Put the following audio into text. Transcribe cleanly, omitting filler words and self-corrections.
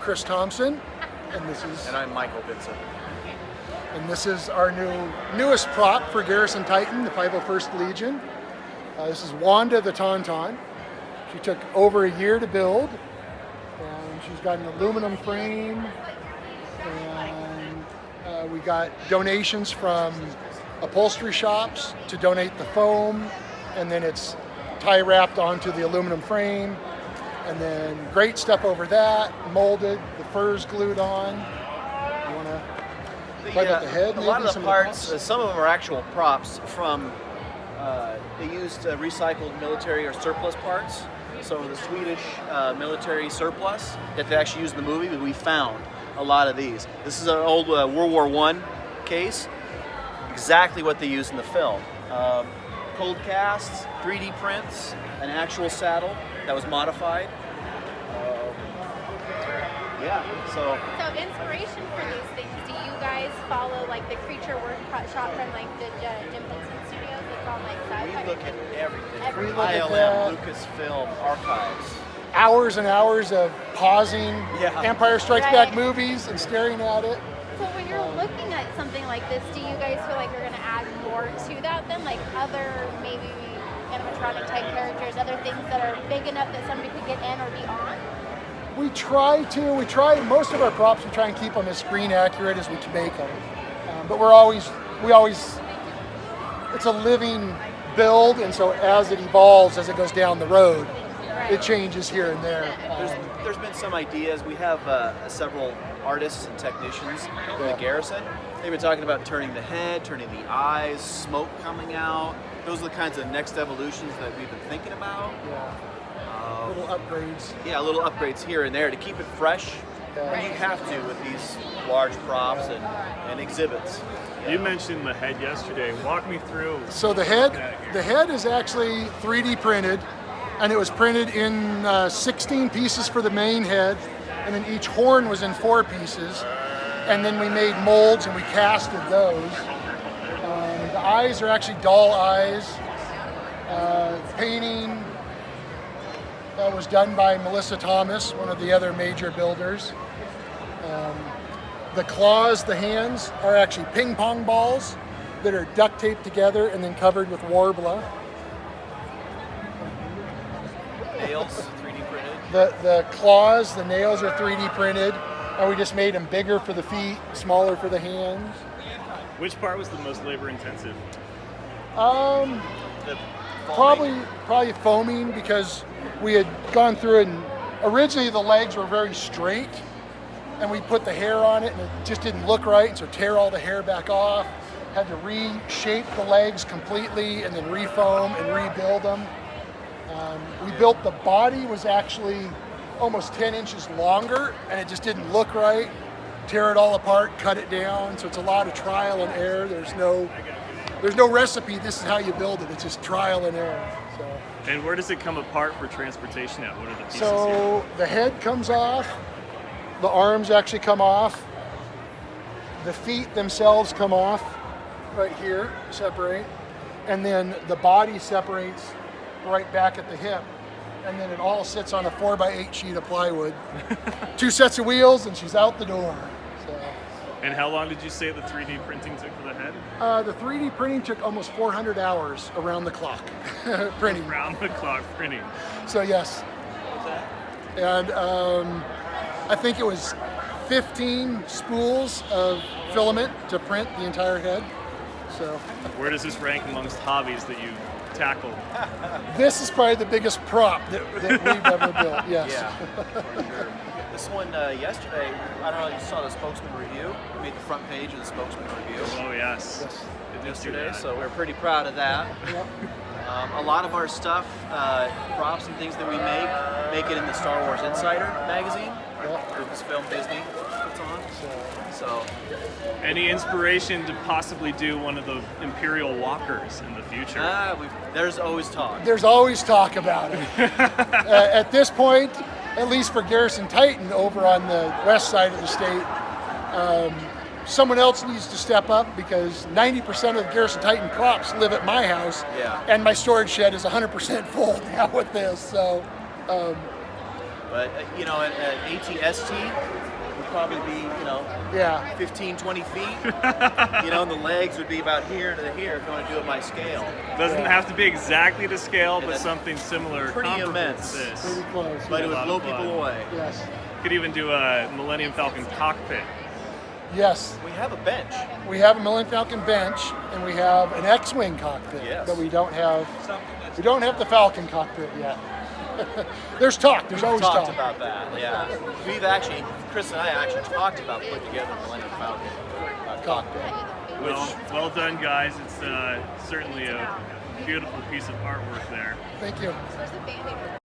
Chris Thompson, and And I'm Michael Vincent. this is our newest prop for Garrison Titan, the 501st Legion. This is Wanda the Tauntaun. She took over a year to build, and she's got an aluminum frame, and we got donations from upholstery shops to donate the foam, and then it's tie wrapped onto the aluminum frame, and then great stuff over that, molded, the fur's glued on. You want to play with the head? A lot of the parts, some of them are actual props from, they used recycled military or surplus parts. So the Swedish military surplus that they actually used in the movie, but we found a lot of these. This is an old World War I case, exactly what they used in the film. Cold casts, 3D prints, an actual saddle that was modified. So inspiration for these things, do you guys follow like the creature workshop from like the Jim Henson Studios that's on like sci-fi? We look at everything. We look at ILM, Lucasfilm, archives. Hours and hours of pausing Empire Strikes Right. Back movies and staring at it. So when you're looking at something like this, do you guys feel like you're going to add more to that than like other maybe animatronic type characters, other things that are big enough that somebody could get in or be on? We try, most of our props, we try and keep them as screen accurate as we can make them. But we always, it's a living build, and so as it evolves, as it goes down the road, it changes here and there. There's been some ideas. We have several artists and technicians in the Garrison. They've been talking about turning the head, turning the eyes, smoke coming out. Those are the kinds of next evolutions that we've been thinking about. Little upgrades. Yeah, little upgrades here and there to keep it fresh. And you have to with these large props and exhibits. You mentioned the head yesterday. Walk me through. So the head is actually 3D printed, and it was printed in 16 pieces for the main head, and then each horn was in 4 pieces, and then we made molds and we casted those. The eyes are actually doll eyes. Painting was done by Melissa Thomas, one of the other major builders. The claws, the hands, are actually ping pong balls that are duct taped together and then covered with Warbler. Nails, 3D printed. The claws, the nails are 3D printed, and we just made them bigger for the feet, smaller for the hands. Which part was the most labor intensive? The Probably foaming, because we had gone through it, and originally the legs were very straight, and we put the hair on it and it just didn't look right, and so tear all the hair back off, had to reshape the legs completely and then refoam and rebuild them. We built the body was actually almost 10 inches longer, and it just didn't look right. Tear it all apart, cut it down, so it's a lot of trial and error. There's no recipe, this is how you build it. It's just trial and error. So. And where does it come apart for transportation at? What are the pieces So the head comes off, the arms actually come off, the feet themselves come off right here, separate, and then the body separates right back at the hip. And then it all sits on a 4x8 sheet of plywood. 2 sets of wheels, and she's out the door. So. And how long did you say the 3D printing took for the head? The 3D printing took almost 400 hours around the clock printing. Around the clock printing. So yes. And I think it was 15 spools of filament to print the entire head. So. Where does this rank amongst hobbies that you tackled? This is probably the biggest prop that we've ever built, yes. Yeah. This one yesterday, I don't know if you saw the Spokesman review. We made the front page of the Spokesman review. Oh, yes. Yesterday, so we're pretty proud of that. Yep. A lot of our stuff, props and things that we make it in the Star Wars Insider magazine. Lucasfilm Disney puts on. So. Any inspiration to possibly do one of the Imperial Walkers in the future? There's always talk. There's always talk about it. At this point, at least for Garrison Titan over on the west side of the state, someone else needs to step up, because 90% of the Garrison Titan props live at my house, and my storage shed is 100% full now with this. So But you know, an AT-ST would probably be, you know, Yeah. 15, 20 feet. You know, and the legs would be about here to here if you want to do it by scale. Doesn't have to be exactly to scale, but that's something similar. pretty comparable immense. to this. Pretty close. But it A would lot blow of people fun. away. Yes. Could even do a Millennium Falcon cockpit. Yes. We have a bench. We have a Millennium Falcon bench, and we have an X-wing cockpit, Yes. but we don't have the Falcon cockpit yet. There's talk. There's always Talked talk. about that, yeah. We've actually, Chris and I actually talked about putting together a Millennium Falcon cockpit. Well done, guys. It's certainly a beautiful piece of artwork there. Thank you. Where's the Band-Aid?